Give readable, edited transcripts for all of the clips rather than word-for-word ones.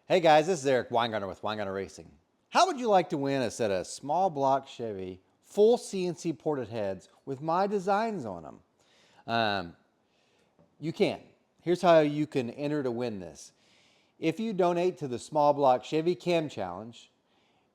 Hey guys, this is Eric Weingartner with Weingartner Racing. How would you like to win a set of small block Chevy full CNC ported heads with my designs on them? You can. Here's how you can enter to win this. If you donate to the Small Block Chevy Cam Challenge,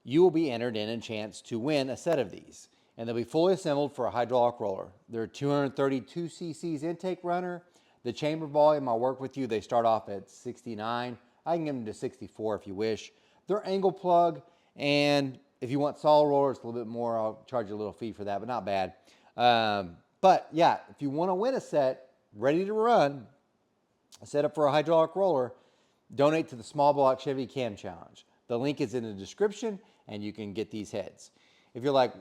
you will be entered in a chance to win a set of these. And they'll be fully assembled for a hydraulic roller. They're 232 cc's intake runner. The chamber volume, I'll work with you. They start off at 69. I can get them to 64 if you wish. They're angle plug, and if you want solid rollers, a little bit more. I'll charge you a little fee for that, but not bad. But yeah, if you want to win a set ready to run, set up for a hydraulic roller, donate to the Small Block Chevy Cam Challenge. The link is in the description, and you can get these heads. If you're like,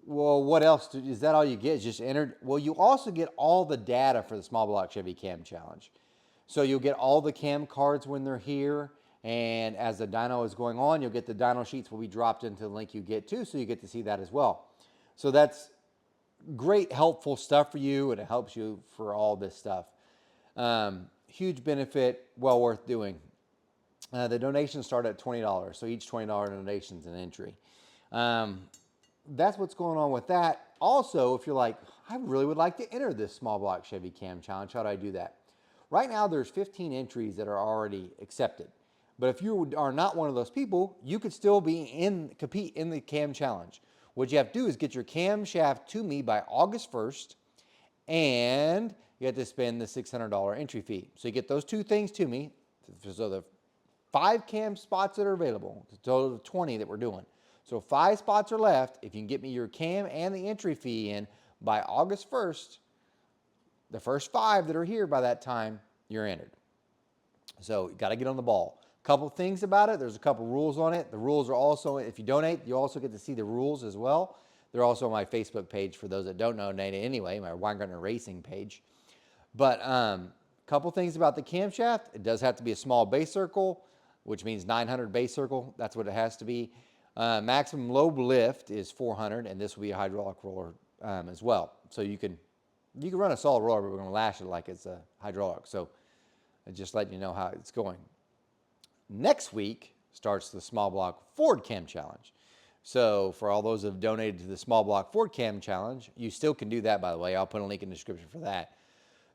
well, what else? Is that all you get? Is just entered? Well, you also get all the data for the Small Block Chevy Cam Challenge. So you'll get all the cam cards when they're here, and as the dyno is going on, you'll get the dyno sheets will be dropped into the link you get to, so you get to see that as well. So that's great, helpful stuff for you, and it helps you for all this stuff. Huge benefit, well worth doing. The donations start at $20, so each $20 donation is an entry. That's what's going on with that. Also, if you're like, I really would like to enter this Small Block Chevy Cam Challenge, how do I do that? Right now, there's 15 entries that are already accepted. But if you are not one of those people, you could still compete in the Cam Challenge. What you have to do is get your camshaft to me by August 1st, and you have to spend the $600 entry fee. So you get those two things to me. So the 5 cam spots that are available, it's a total of 20 that we're doing. So 5 spots are left. If you can get me your cam and the entry fee in by August 1st, the first 5 that are here by that time, you're entered. So you got to get on the ball. A couple things about it. There's a couple rules on it. The rules are also, if you donate, you also get to see the rules as well. They're also on my Facebook page for those that don't donate it anyway, my Weingartner Racing page. But a couple things about the camshaft. It does have to be a small base circle, which means 900 base circle. That's what it has to be. Maximum load lift is 400, and this will be a hydraulic roller as well. So you can run a solid roller, but we're going to lash it like it's a hydraulic. So I just let you know how it's going. Next week starts the Small Block Ford Cam Challenge. So for all those that have donated to the Small Block Ford Cam Challenge, you still can do that, by the way. I'll put a link in the description for that.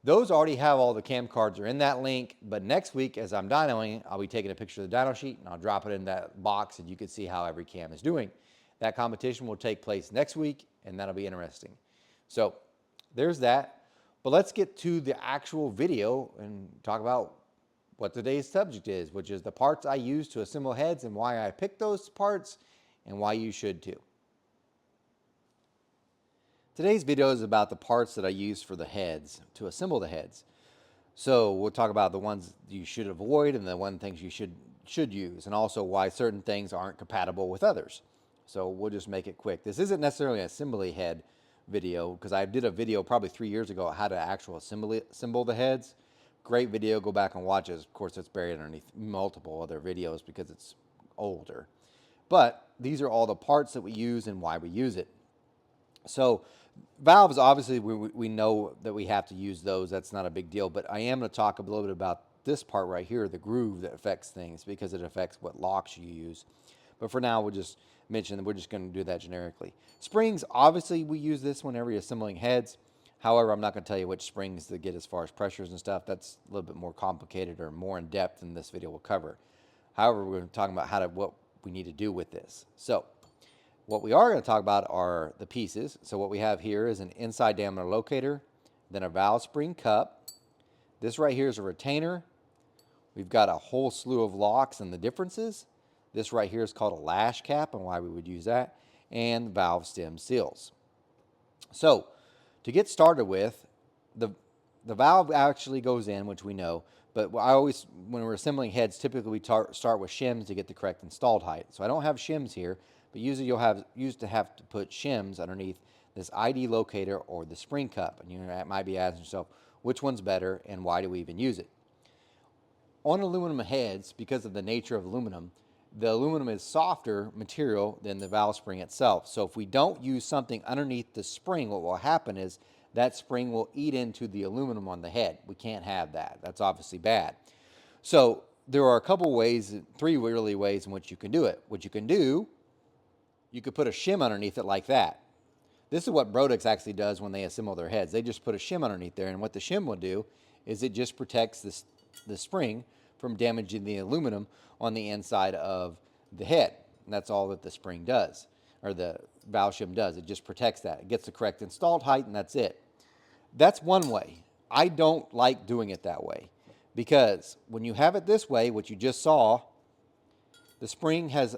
Those already have all the cam cards are in that link, but next week as I'm dynoing, I'll be taking a picture of the dyno sheet and I'll drop it in that box and you can see how every cam is doing. That competition will take place next week and that'll be interesting. So there's that, but let's get to the actual video and talk about what today's subject is, which is the parts I use to assemble heads and why I picked those parts and why you should too. Today's video is about the parts that I use for the heads, to assemble the heads. So we'll talk about the ones you should avoid and the things you should use, and also why certain things aren't compatible with others. So we'll just make it quick. This isn't necessarily an assembly head video, because I did a video probably 3 years ago on how to actually assemble the heads. Great video, go back and watch it. Of course, it's buried underneath multiple other videos because it's older. But these are all the parts that we use and why we use it. So valves, obviously, we know that we have to use those. That's not a big deal. But I am going to talk a little bit about this part right here, the groove that affects things, because it affects what locks you use. But for now, we'll just mention that we're just going to do that generically. Springs, obviously, we use this whenever you're assembling heads. However, I'm not going to tell you which springs to get as far as pressures and stuff. That's a little bit more complicated or more in depth than this video will cover. However, we're talking about what we need to do with this. So what we are going to talk about are the pieces. So what we have here is an inside diameter locator, then a valve spring cup. This right here is a retainer. We've got a whole slew of locks and the differences. This right here is called a lash cap and why we would use that, and valve stem seals. So to get started with, the valve actually goes in, which we know, but I always, when we're assembling heads, typically we start with shims to get the correct installed height. So I don't have shims here, but usually you'll have to put shims underneath this ID locator or the spring cup. And you might be asking yourself, which one's better and why do we even use it? On aluminum heads, because of the nature of aluminum, the aluminum is softer material than the valve spring itself. So if we don't use something underneath the spring, what will happen is that spring will eat into the aluminum on the head. We can't have that. That's obviously bad. So there are a couple ways, three really ways in which you can do it. What you can do, you could put a shim underneath it like that. This is what Brodix actually does when they assemble their heads. They just put a shim underneath there, and what the shim will do is it just protects the spring from damaging the aluminum on the inside of the head. And that's all that the spring does, or the valve shim does. It just protects that. It gets the correct installed height, and that's it. That's one way. I don't like doing it that way because when you have it this way, what you just saw, the spring has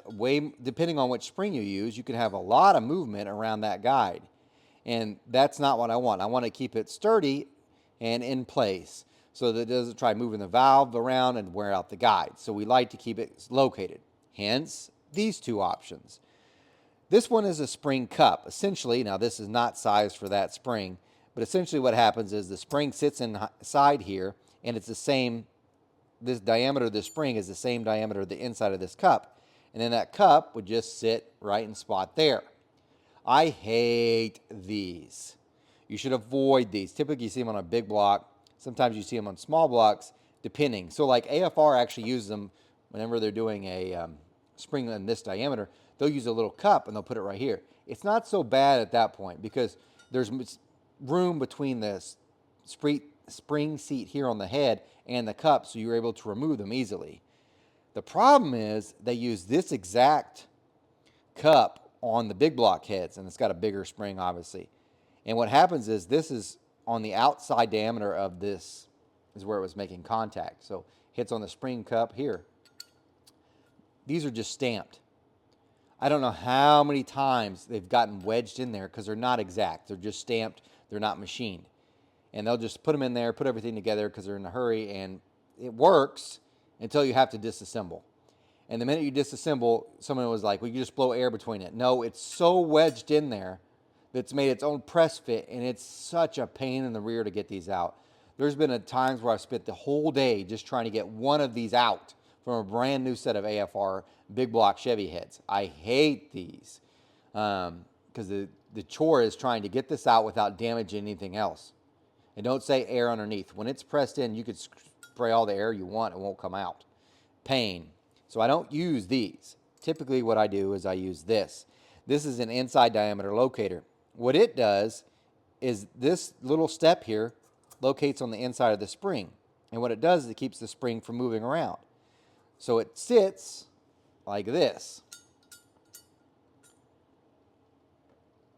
depending on which spring you use, you can have a lot of movement around that guide. And that's not what I want. I want to keep it sturdy and in place so that it doesn't try moving the valve around and wear out the guide. So we like to keep it located. Hence, these two options. This one is a spring cup. Essentially, now this is not sized for that spring, but essentially what happens is the spring sits inside here, and it's the same, this diameter of the spring is the same diameter of the inside of this cup. And then that cup would just sit right in spot there. I hate these. You should avoid these. Typically you see them on a big block. Sometimes you see them on small blocks, depending. So like AFR actually uses them whenever they're doing a spring in this diameter. They'll use a little cup and they'll put it right here. It's not so bad at that point because there's room between the spring seat here on the head and the cup, so you're able to remove them easily. The problem is they use this exact cup on the big block heads, and it's got a bigger spring, obviously. And what happens is this is on the outside diameter of this is where it was making contact. So hits on the spring cup here. These are just stamped. I don't know how many times they've gotten wedged in there because they're not exact. They're just stamped. They're not machined. And they'll just put them in there, put everything together because they're in a hurry, and it works until you have to disassemble. And the minute you disassemble, someone was like, well, you just blow air between it. No, it's so wedged in there that it's made its own press fit, and it's such a pain in the rear to get these out. There's been times where I've spent the whole day just trying to get one of these out from a brand new set of AFR big block Chevy heads. I hate these because the chore is trying to get this out without damaging anything else. And don't say air underneath. When it's pressed in, you could spray all the air you want. It won't come out. Pain. So I don't use these. Typically what I do is I use this. This is an inside diameter locator. What it does is this little step here locates on the inside of the spring. And what it does is it keeps the spring from moving around. So it sits like this,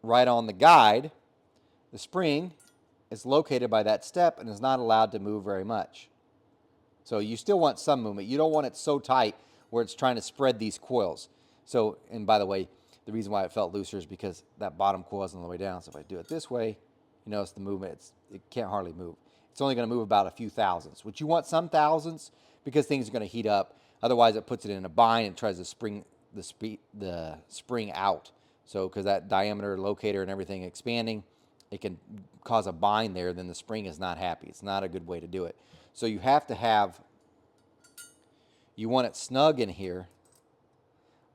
right on the guide. The spring is located by that step and is not allowed to move very much. So you still want some movement. You don't want it so tight where it's trying to spread these coils. So, and by the way, the reason why it felt looser is because that bottom coil is on the way down. So if I do it this way, you notice the movement, it can't hardly move. It's only going to move about a few thousandths, which you want some thousandths because things are going to heat up. Otherwise, it puts it in a bind and tries to spring the spring out. So because that diameter locator and everything expanding, it can cause a bind there, then the spring is not happy. It's not a good way to do it. So you have to have, you want it snug in here,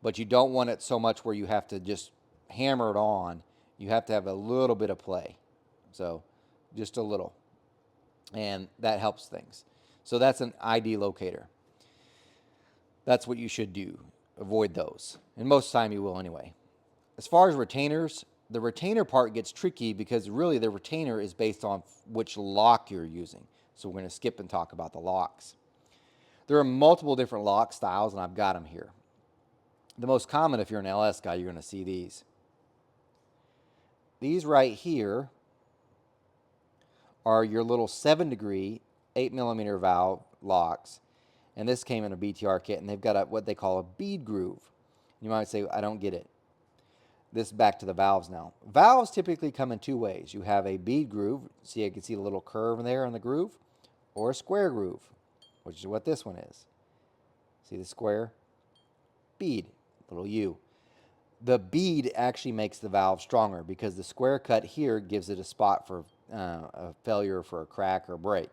but you don't want it so much where you have to just hammer it on. You have to have a little bit of play. So just a little. And that helps things. So that's an ID locator. That's what you should do. Avoid those. And most of the time you will anyway. As far as retainers, the retainer part gets tricky because really the retainer is based on which lock you're using. So we're going to skip and talk about the locks. There are multiple different lock styles, and I've got them here. The most common, if you're an LS guy, you're going to see these. These right here are your little 7-degree, 8mm valve locks. And this came in a BTR kit, and they've got what they call a bead groove. You might say, I don't get it. This back to the valves now. Valves typically come in two ways. You have a bead groove. See, you can see the little curve there on the groove, or a square groove, which is what this one is. See the square? Bead, little U. The bead actually makes the valve stronger because the square cut here gives it a spot for a failure for a crack or break.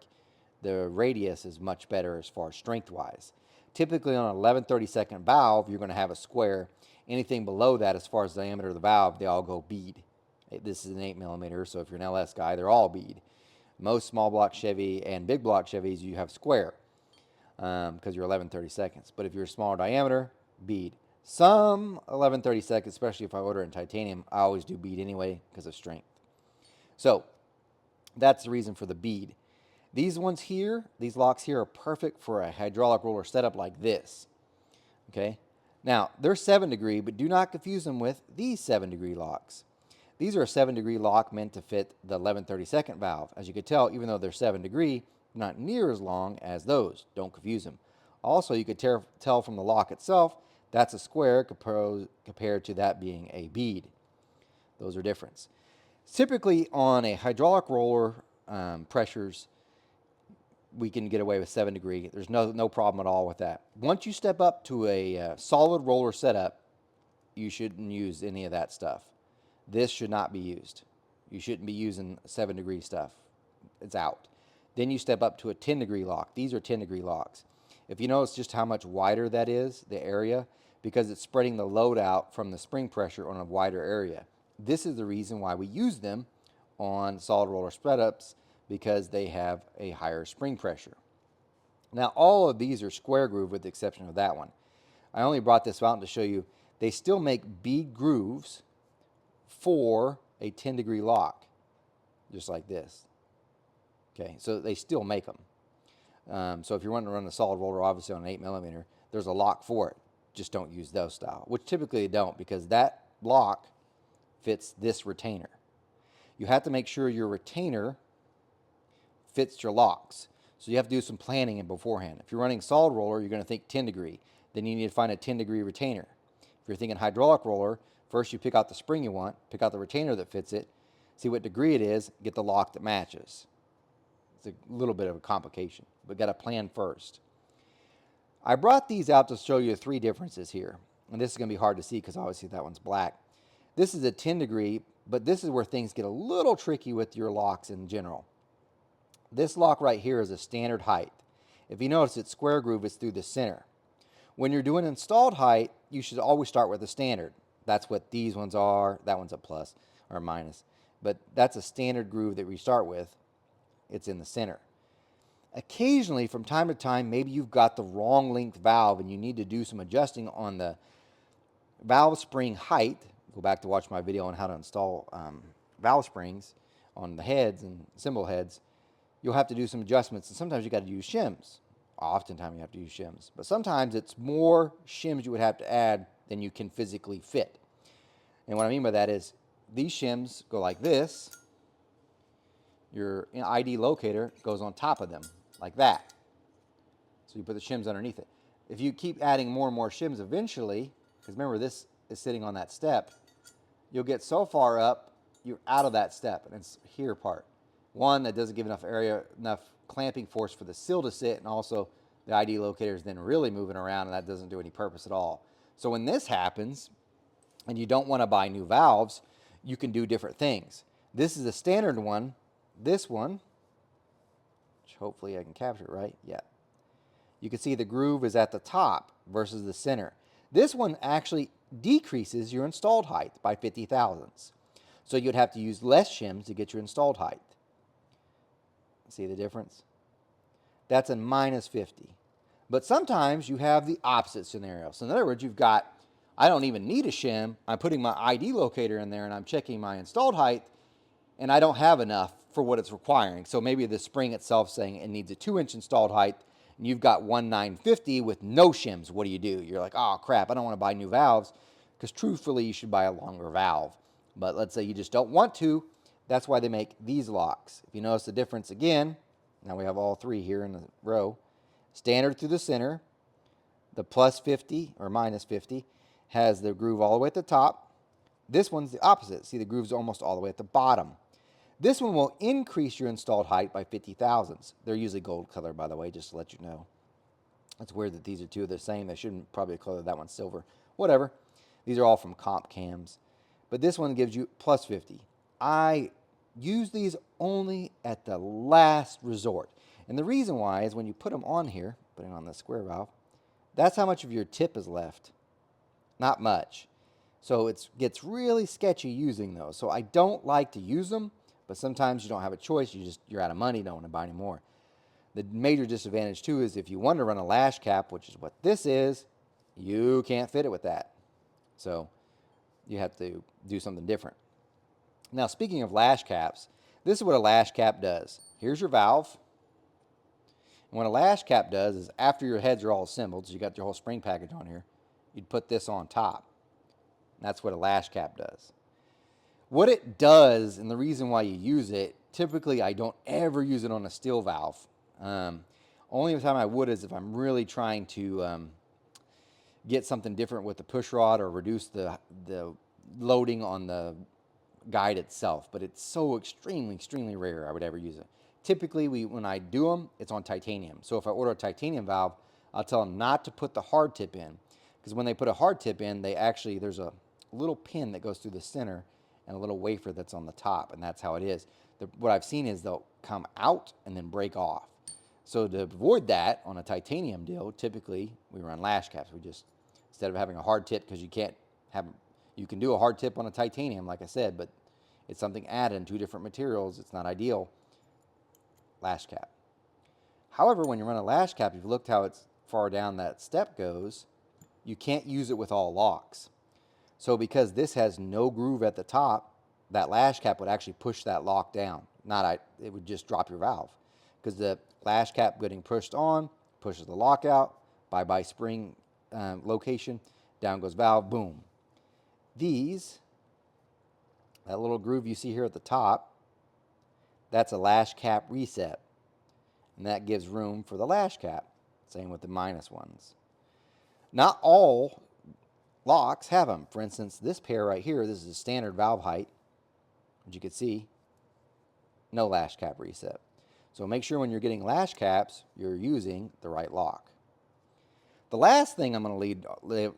The radius is much better as far as strength-wise. Typically on an 11/32 valve, you're going to have a square. Anything below that, as far as the diameter of the valve, they all go bead. This is an 8mm, so if you're an LS guy, they're all bead. Most small block Chevy and big block Chevys, you have square. because you're 11/32. But if you're a smaller diameter, bead. Some 11/32, especially if I order in titanium, I always do bead anyway because of strength. So that's the reason for the bead. These ones here, these locks here are perfect for a hydraulic roller setup like this. Okay. Now, they're 7-degree, but do not confuse them with these 7-degree locks. These are a 7-degree lock meant to fit the 11/32 valve. As you can tell, even though they're 7-degree, not near as long as those. Don't confuse them. Also, you could tell from the lock itself, that's a square compared to that being a bead. Those are different. Typically, on a hydraulic roller pressures, we can get away with 7-degree. There's no problem at all with that. Once you step up to a solid roller setup, you shouldn't use any of that stuff. This should not be used. You shouldn't be using 7-degree stuff. It's out. Then you step up to a 10-degree lock. These are 10-degree locks. If you notice just how much wider that is, the area, because it's spreading the load out from the spring pressure on a wider area. This is the reason why we use them on solid roller setups, because they have a higher spring pressure. Now, all of these are square groove with the exception of that one. I only brought this out to show you they still make bead grooves for a 10-degree lock, just like this. Okay, so they still make them. So if you're wanting to run a solid roller, obviously on an 8mm, there's a lock for it. Just don't use those style, which typically they don't, because that lock fits this retainer. You have to make sure your retainer fits your locks. So you have to do some planning in beforehand. If you're running solid roller, you're going to think 10-degree. Then you need to find a 10-degree retainer. If you're thinking hydraulic roller, first you pick out the spring you want, pick out the retainer that fits it, see what degree it is, get the lock that matches. It's a little bit of a complication, but got to plan first. I brought these out to show you 3 differences here. And this is going to be hard to see because obviously that one's black. This is a 10-degree, but this is where things get a little tricky with your locks in general. This lock right here is a standard height. If you notice, it's square groove, it's through the center. When you're doing installed height, you should always start with a standard. That's what these ones are. That one's a plus or a minus. But that's a standard groove that we start with. It's in the center. Occasionally, from time to time, maybe you've got the wrong length valve and you need to do some adjusting on the valve spring height. Go back to watch my video on how to install valve springs on the heads and cymbal heads. You'll have to do some adjustments, and sometimes you got to use shims. Oftentimes you have to use shims, but sometimes it's more shims you would have to add than you can physically fit. And what I mean by that is these shims go like this. Your ID locator goes on top of them like that. So you put the shims underneath it. If you keep adding more and more shims eventually, because remember this is sitting on that step, you'll get so far up, you're out of that step, and it's here part. One, that doesn't give enough area, enough clamping force for the seal to sit, and also the ID locator is then really moving around, and that doesn't do any purpose at all. So when this happens, and you don't want to buy new valves, you can do different things. This is a standard one. This one, which hopefully I can capture it right, yeah. You can see the groove is at the top versus the center. This one actually decreases your installed height by 50 thousandths. So you'd have to use less shims to get your installed height. See the difference? That's a minus 50. But sometimes you have the opposite scenario. So in other words, you've got, I don't even need a shim. I'm putting my ID locator in there and I'm checking my installed height, and I don't have enough for what it's requiring. So maybe the spring itself saying it needs a 2-inch installed height, and you've got 1,950 with no shims. What do? You're like, oh crap, I don't want to buy new valves, because truthfully you should buy a longer valve. But let's say you just don't want to. That's why they make these locks. If you notice the difference again, now we have all 3 here in the row. Standard through the center. The plus 50 or minus 50 has the groove all the way at the top. This one's the opposite. See, the groove's almost all the way at the bottom. This one will increase your installed height by 50 thousandths. They're usually gold color, by the way, just to let you know. It's weird that these are 2 of the same. They shouldn't probably color that one silver. Whatever. These are all from comp cams. But this one gives you plus 50. I use these only at the last resort. And the reason why is when you put them on here, putting on the square valve, that's how much of your tip is left. Not much. So it gets really sketchy using those. So I don't like to use them, but sometimes you don't have a choice. You're out of money, don't want to buy any more. The major disadvantage too is if you want to run a lash cap, which is what this is, you can't fit it with that. So you have to do something different. Now, speaking of lash caps, this is what a lash cap does. Here's your valve. And what a lash cap does is after your heads are all assembled, so you got your whole spring package on here, you'd put this on top. That's what a lash cap does. What it does, and the reason why you use it, typically I don't ever use it on a steel valve. Only time I would is if I'm really trying to get something different with the push rod or reduce the loading on the guide itself. But it's so extremely rare I would ever use it. Typically, when I do them, it's on titanium. So if I order a titanium valve, I'll tell them not to put the hard tip in. Because when they put a hard tip in, there's a little pin that goes through the center and a little wafer that's on the top, and that's how it is. What I've seen is they'll come out and then break off. So to avoid that on a titanium deal, typically we run lash caps. We just, instead of having a hard tip, because you can do a hard tip on a titanium, like I said, but it's something added in two different materials. It's not ideal. Lash cap. However, when you run a lash cap, if you looked how it's far down that step goes, you can't use it with all locks. So because this has no groove at the top, that lash cap would actually push that lock down. It would just drop your valve. Because the lash cap getting pushed on pushes the lock out, bye-bye spring location, down goes valve, boom. That little groove you see here at the top, that's a lash cap reset. And that gives room for the lash cap. Same with the minus ones. Not all locks have them. For instance, this pair right here, this is a standard valve height. As you can see, no lash cap reset. So make sure when you're getting lash caps, you're using the right lock. The last thing I'm going to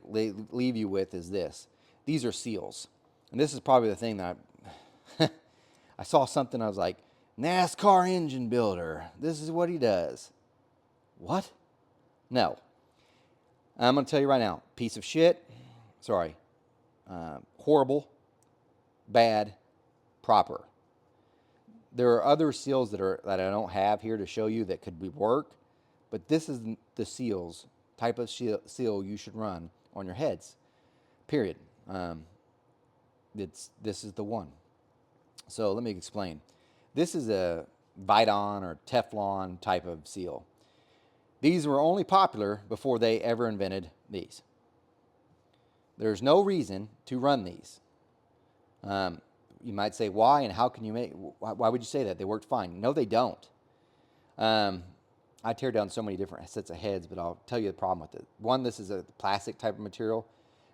leave you with is this. These are seals. And this is probably the thing that I saw something, I was like, NASCAR engine builder. This is what he does. What? No. I'm going to tell you right now, piece of shit. Sorry. Horrible. Bad. Proper. There are other seals that I don't have here to show you that could work, but this is the type of seal you should run on your heads. Period. This is the one. So let me explain. This is a Viton or Teflon type of seal. These were only popular before they ever invented these. There's no reason to run these. You might say, why and how can you why would you say that? They worked fine. No, they don't. I tear down so many different sets of heads, but I'll tell you the problem with it. One, this is a plastic type of material.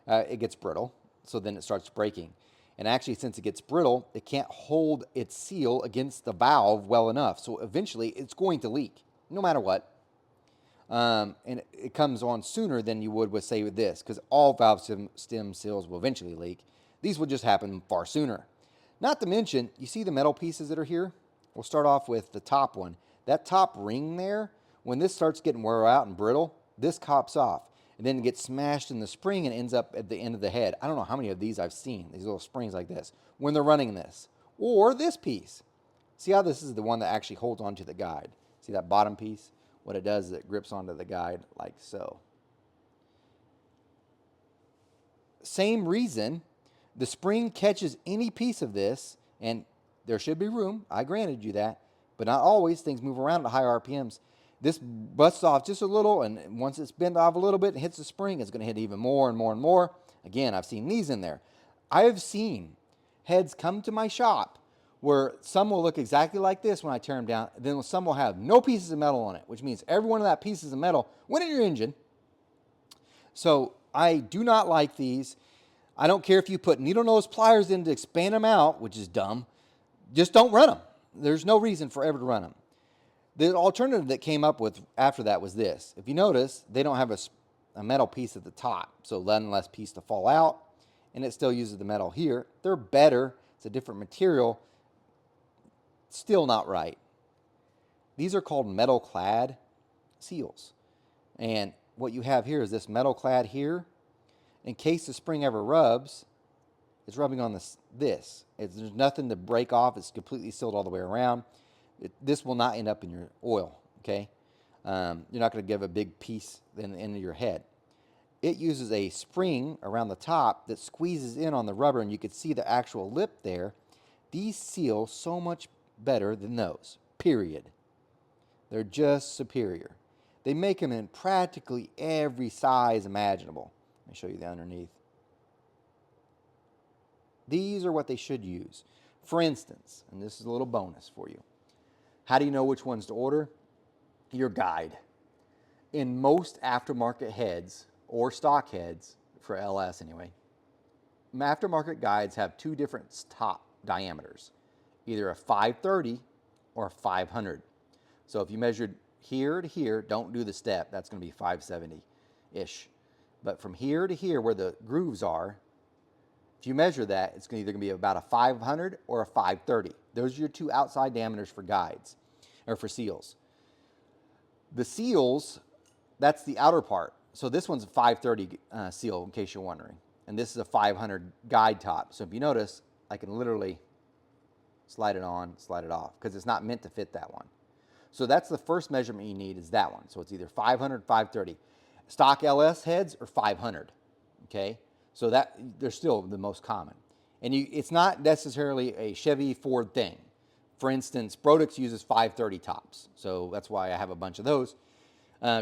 It gets brittle, so then it starts breaking. And actually, since it gets brittle, it can't hold its seal against the valve well enough. So eventually, it's going to leak, no matter what. And it comes on sooner than you would with, say, with this, because all valve stem seals will eventually leak. These will just happen far sooner. Not to mention, you see the metal pieces that are here? We'll start off with the top one. That top ring there, when this starts getting wear out and brittle, this pops off. And then it gets smashed in the spring and ends up at the end of the head. I don't know how many of these I've seen, these little springs like this, when they're running this. Or this piece. See how this is the one that actually holds onto the guide? See that bottom piece? What it does is it grips onto the guide like so. Same reason, the spring catches any piece of this, and there should be room, I granted you that, but not always. Things move around at high RPMs. This busts off just a little, and once it's bent off a little bit and hits the spring, it's going to hit even more and more and more. Again, I've seen these in there. I have seen heads come to my shop where some will look exactly like this when I tear them down, then some will have no pieces of metal on it, which means every one of that pieces of metal went in your engine. So I do not like these. I don't care if you put needle nose pliers in to expand them out, which is dumb. Just don't run them. There's no reason for ever to run them. The alternative that came up with after that was this. If you notice, they don't have a metal piece at the top, so one less piece to fall out, and it still uses the metal here. They're better. It's a different material. Still not right. These are called metal-clad seals. And what you have here is this metal-clad here. In case the spring ever rubs, it's rubbing on this. There's nothing to break off. It's completely sealed all the way around. This will not end up in your oil. okay? You're not going to give a big piece in the end of your head. It uses a spring around the top that squeezes in on the rubber, and you can see the actual lip there. These seal so much better than those, period. They're just superior. They make them in practically every size imaginable. Let me show you the underneath. These are what they should use. For instance, and this is a little bonus for you. How do you know which ones to order? Your guide. In most aftermarket heads, or stock heads, for LS anyway, aftermarket guides have two different top diameters, either a 530 or a 500. So if you measured here to here, don't do the step, that's going to be 570-ish. But from here to here where the grooves are, if you measure that, it's either going to be about a 500 or a 530. Those are your two outside diameters for guides, or for seals. The seals, that's the outer part. So this one's a 530 seal, in case you're wondering. And this is a 500 guide top. So if you notice, I can literally slide it on, slide it off, because it's not meant to fit that one. So that's the first measurement you need, is that one. So it's either 500, 530. Stock LS heads are 500, okay? So that they're still the most common. And it's not necessarily a Chevy Ford thing. For instance, Brodix uses 530 tops. So that's why I have a bunch of those.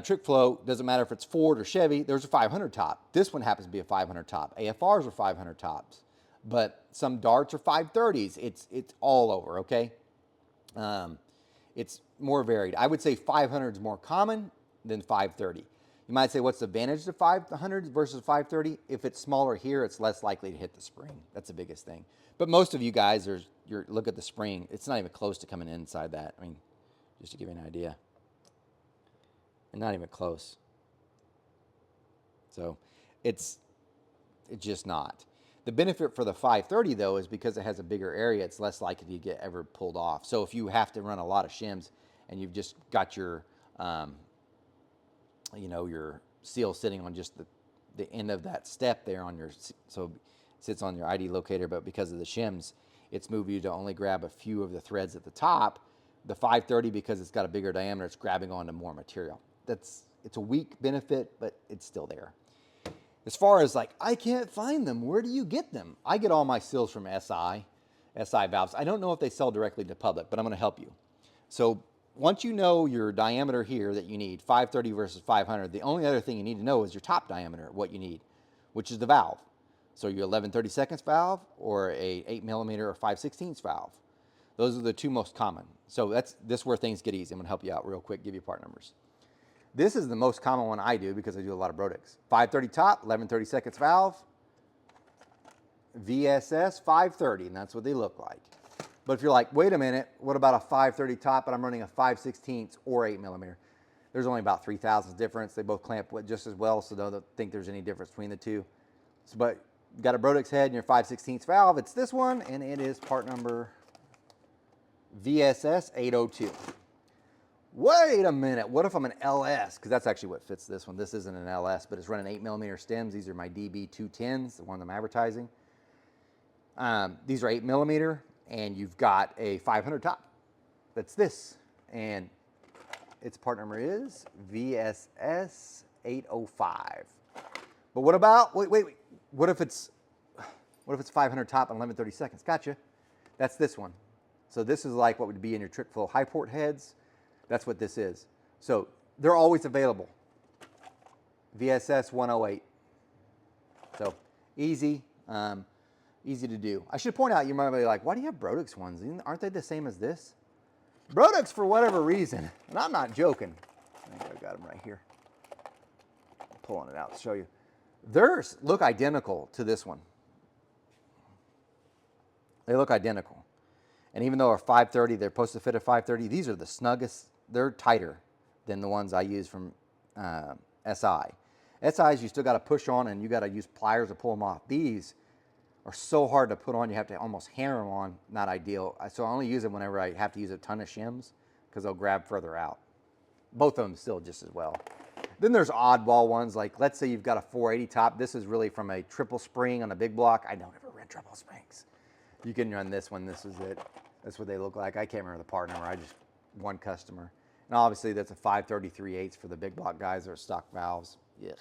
Trick Flow, doesn't matter if it's Ford or Chevy, there's a 500 top. This one happens to be a 500 top. AFRs are 500 tops. But some darts are 530s. It's all over, okay? It's more varied. I would say 500 is more common than 530. You might say, what's the advantage of 500 versus 530? If it's smaller here, it's less likely to hit the spring. That's the biggest thing. But most of you guys, look at the spring. It's not even close to coming inside that. I mean, just to give you an idea. And not even close. So it's just not. The benefit for the 530, though, is because it has a bigger area, it's less likely to get ever pulled off. So if you have to run a lot of shims and you've just got your your seal sitting on just the end of that step there on your, so it sits on your ID locator, but because of the shims, it's moved you to only grab a few of the threads at the top. The 530, because it's got a bigger diameter, it's grabbing onto more material. It's a weak benefit, but it's still there. As far as like, I can't find them, where do you get them? I get all my seals from SI valves. I don't know if they sell directly to public, but I'm going to help you. So once you know your diameter here that you need, 530 versus 500, the only other thing you need to know is your top diameter, what you need, which is the valve. So your 11/32 valve or a 8mm or 5/16 valve. Those are the two most common. So this is where things get easy. I'm going to help you out real quick, give you part numbers. This is the most common one I do because I do a lot of Brodix. 530 top, 11/32 valve, VSS 530, and that's what they look like. But if you're like, wait a minute, what about a 530 top and I'm running a 5/16 or 8mm? There's only about 3 thousandths difference. They both clamp just as well, so don't think there's any difference between the two. So, but you got a Brodix head and your 5/16 valve, it's this one, and it is part number VSS 802. Wait a minute, what if I'm an LS? Because that's actually what fits this one. This isn't an LS, but it's running 8mm stems. These are my DB210s, the one I'm advertising. These are 8mm, and you've got a 500 top. That's this. And its part number is VSS 805. But what about, wait, what if it's 500 top and 11/32? Gotcha. That's this one. So this is like what would be in your Trick Flow high port heads. That's what this is. So they're always available. VSS 108. So easy, easy to do. I should point out, you might be like, why do you have Brodix ones? Aren't they the same as this? Brodix, for whatever reason, and I'm not joking. I think I got them right here. I'm pulling it out to show you. Theirs look identical to this one. They look identical. And even though our 530, they're supposed to fit a 530, these are the snuggest. They're tighter than the ones I use from SI. SIs, you still got to push on and you got to use pliers to pull them off. These are so hard to put on, you have to almost hammer them on. Not ideal. So I only use them whenever I have to use a ton of shims because they'll grab further out. Both of them still just as well. Then there's oddball ones, like let's say you've got a 480 top. This is really from a triple spring on a big block. I don't ever rent triple springs. You can run this one. This is it. That's what they look like. I can't remember the part number. I just one customer. And And obviously that's a 533/8 for the big block guys that are stock valves. Yuck.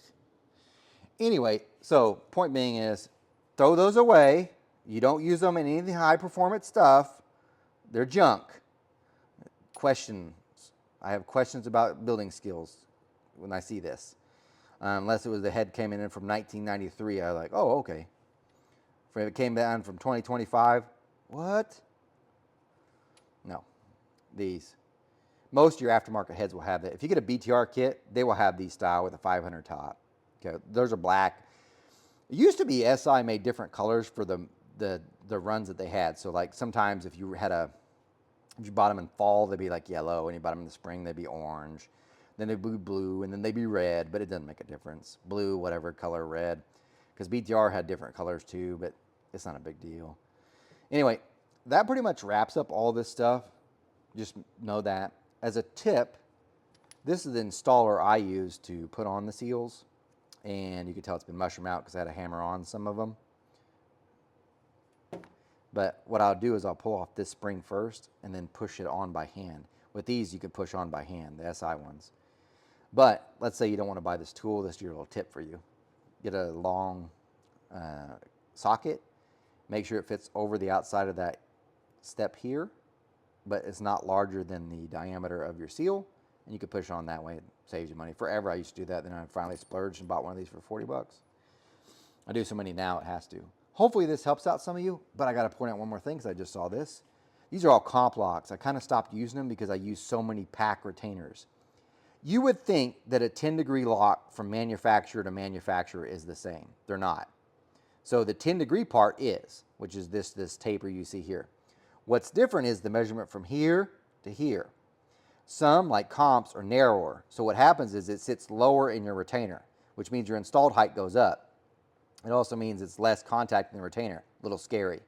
Anyway, so point being is throw those away. You don't use them in any of the high performance stuff. They're junk. Questions. I have questions about building skills when I see this. Unless it was the head came in from 1993, I was like, oh, okay. If it came down from 2025, what? No, these. Most of your aftermarket heads will have that. If you get a BTR kit, they will have these style with a 500 top. Okay, those are black. It used to be SI made different colors for the runs that they had. So like sometimes if you bought them in fall, they'd be like yellow, and you bought them in the spring, they'd be orange. Then they'd be blue, and then they'd be red, but it doesn't make a difference. Blue, whatever color, red. Because BTR had different colors too, but it's not a big deal. Anyway, that pretty much wraps up all this stuff. Just know that. As a tip, this is the installer I use to put on the seals. And you can tell it's been mushroomed out because I had to hammer on some of them. But what I'll do is I'll pull off this spring first and then push it on by hand. With these, you can push on by hand, the SI ones. But let's say you don't want to buy this tool. This is your little tip for you. Get a long socket. Make sure it fits over the outside of that step here, but it's not larger than the diameter of your seal. And you can push on that way. It saves you money. Forever I used to do that. Then I finally splurged and bought one of these for 40 bucks. I do so many now it has to. Hopefully this helps out some of you, but I got to point out one more thing because I just saw this. These are all comp locks. I kind of stopped using them because I use so many pack retainers. You would think that a 10-degree lock from manufacturer to manufacturer is the same. They're not. So the 10-degree part is, which is this taper you see here. What's different is the measurement from here to here. Some, like comps, are narrower. So what happens is it sits lower in your retainer, which means your installed height goes up. It also means it's less contact in the retainer. A little scary.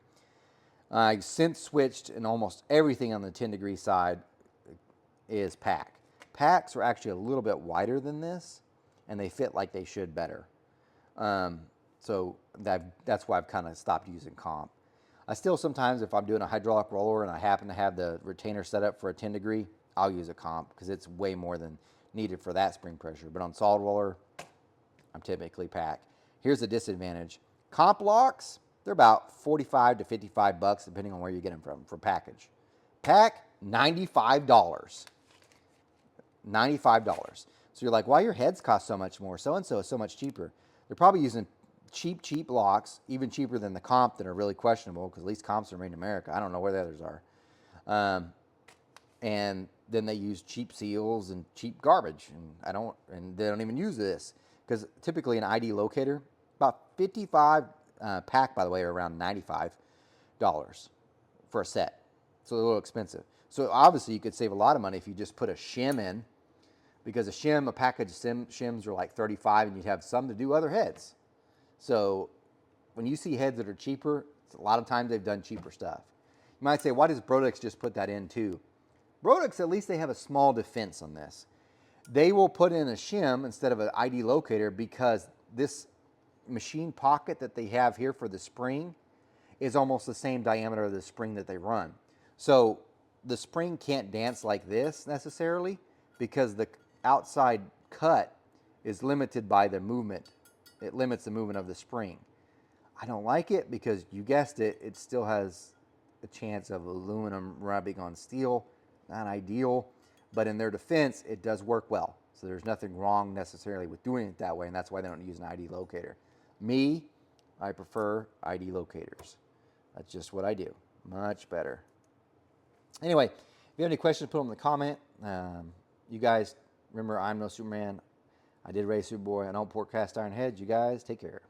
I've since switched, and almost everything on the 10-degree side is pack. Packs are actually a little bit wider than this, and they fit like they should better. So that's why I've kind of stopped using comp. I still sometimes, if I'm doing a hydraulic roller and I happen to have the retainer set up for a 10-degree, I'll use a comp because it's way more than needed for that spring pressure. But on solid roller, I'm typically pack. Here's the disadvantage. Comp locks, they're about 45 to 55 bucks depending on where you get them from for package. Pack, $95. $95. So you're like, why your heads cost so much more? So-and-so is so much cheaper. They're probably using cheap locks, even cheaper than the comp that are really questionable because at least comps are made in America. I don't know where the others are. And then they use cheap seals and cheap garbage. And they don't even use this because typically an ID locator, about 55 pack, by the way, are around $95 for a set. So they're a little expensive. So obviously you could save a lot of money if you just put a shim in, because a package of shims are like 35, and you'd have some to do other heads. So when you see heads that are cheaper, a lot of times they've done cheaper stuff. You might say, why does Brodix just put that in too? Brodix, at least they have a small defense on this. They will put in a shim instead of an ID locator because this machine pocket that they have here for the spring is almost the same diameter of the spring that they run. So the spring can't dance like this necessarily because the outside cut is limited by the movement. It limits the movement of the spring. I don't like it because you guessed it, it still has a chance of aluminum rubbing on steel. Not ideal, but in their defense, it does work well. So there's nothing wrong necessarily with doing it that way, and that's why they don't use an ID locator. Me, I prefer ID locators. That's just what I do. Much better. Anyway, if you have any questions, put them in the comment. You guys, remember, I'm no Superman. I did raise Superboy. I don't pour cast iron heads. You guys, take care.